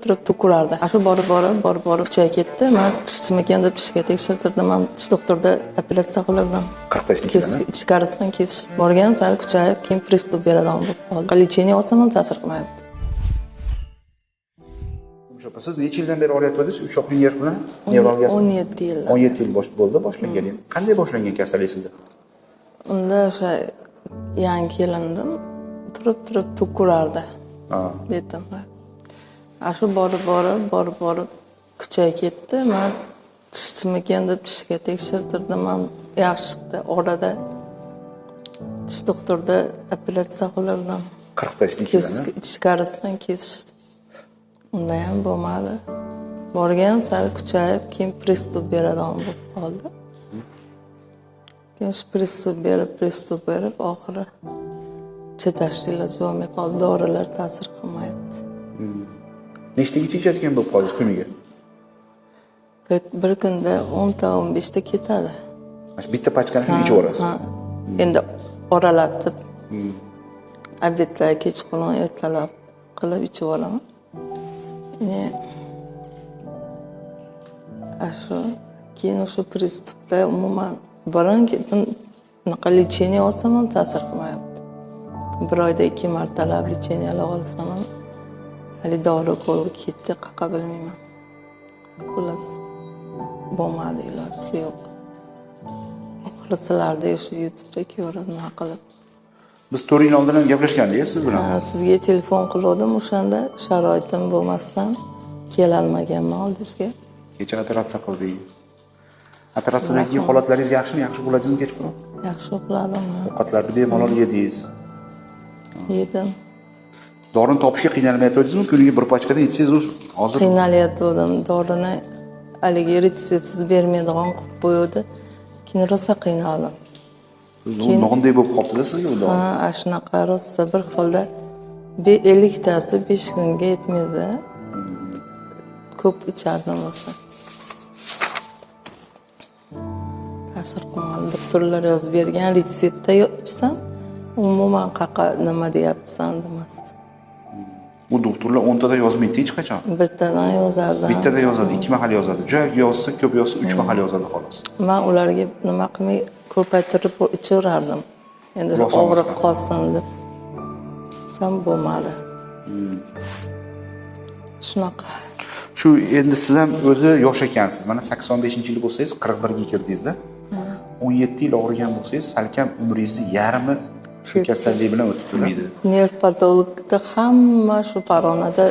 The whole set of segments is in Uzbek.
turib to'kurardi. Shu borib kuchaya ketdi. Men tishdimikan deb tishga tekshirtirdim. Men tish doktorda operatsiya qildirdim. 45 ichkarisidan kesish. Borgan sari kuchayib, keyin pristup beradigan bo'lib qoldi. Lecheniya olsam ham ta'sir qilmayapti. Siz necha yildan beri olyapsiz uchoqning yer bilan? Nevralgiyasi 17 yil. 17 yil bo'ldi boshlangan. Qanday boshlangan kasallik sizda? Unda o'sha yangi kelindim. Turib to'kurardi. Dedim. Shu borib kuchaya ketdi. Men tishdimikan deb tishga tekshirtirdim. Men yaxshi chiqdi. Orada tish doktorda operatsiya qildirdim. 45 yildan. Ichkarisidan kesishdi. Unda ham bo'lmadi. Borgan sari kuchayib, keyin pristup beradigan bo'lib qoldi. Keyin pristup berib, oxiri chetashli iloj bo'lmay qoldi. Dorilar ta'sir qilmayapti. Nechtaga ichadigan bo'lib qoldingiz kuniga? Bir kunda 10 ta 15 ta ketadi. Bitta pachkani shuni ichib olasiz. Endi oralatib. Obedlar kechqurun ertalab qilib ichib olaman. Keyin o'sha pristupda umuman bunaqa lecheniya olsam ham ta'sir qilmayapti. Bir oyda 2 martalab lecheniyalar olsam ham hali dori qo'lga ketdi, qaqa bilmayman. Xullas bo'lmadi, iloji yo'q. Oxiri sizlarda o'sha YouTube'da ko'rib nima qilib. Biz 4 yil oldin ham gaplashgandik siz bilan. Sizga telefon qildim, o'shanda sharoitim bo'lmasdan kela olmaganman oldingizga. Kecha operatsiya qildik. Operatsiyadagi holatlaringiz yaxshimi? Yaxshi bo'ladingizmi kechqurun? Yaxshi uxladim. Ovqatlarni bemalol yedingiz. Yedim. Dorini topishga qiynalmayotdingizmi? Kuniga bir pachkadan ichsangiz hozir qiynalayotgandim. Dorini haligi retseptsiz bermaydigan qilib qo'ydi. Keyin rosa qiynaldim. Nonday bo'lib qoldi sizga u dori? Shunaqa rosa bir xilda 50 tasi 5 kunga yetmaydi. Ko'p ichardim rosa. Ta'sir qilmadi. Doktorlar yozib bergan retseptda ichsam, umuman qaqa nima deyapsan demasdi. Bu doktorlar 10 tada yozmaydi hech qachon. Bittadan yozardi. Bittada yozadi, 2 mahal yozadi. Juda yozsa, ko'p yozsa 3 mahal yozadi xolos. Men ularga nima qilmay ko'paytirib ichaverardim. Endi og'riq qolsin deb. Sam bo'lmadi. Shunaqa. Shu endi siz ham o'zi yosh ekansiz. Mana 85-yil bo'lsangiz, 41 ga kirdingizda. 17 yil og'rigan bo'lsangiz, salkam umringizni yarmi shu kasallik bilan o'tib turmaydi. Nerv patologida hamma shu Farg'onada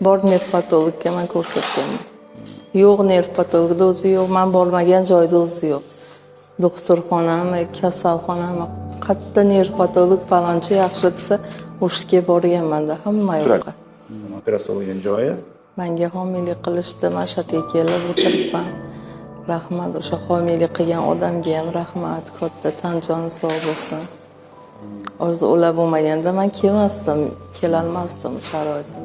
bor nerv patologga men ko'rsatganman. Yo'q, nerv patologida o'zi yo'q, men bormagan joyda o'zi yo'q. Doktorxonami, kasalxonami, qayerda nerv patolog falonchi yaxshi desa, o'shga borganman-da, hamma yo'qqa. Operatsiya bo'lgan joyi. Menga homiylik qilishdi, Mashhadga kelib o'tiribman. Rahmat, o'sha homiylik qilgan odamga ham rahmat, katta tan joni sog' bo'lsin. O'zi ular bo'lmaganda men kelolmasdim sharoitim.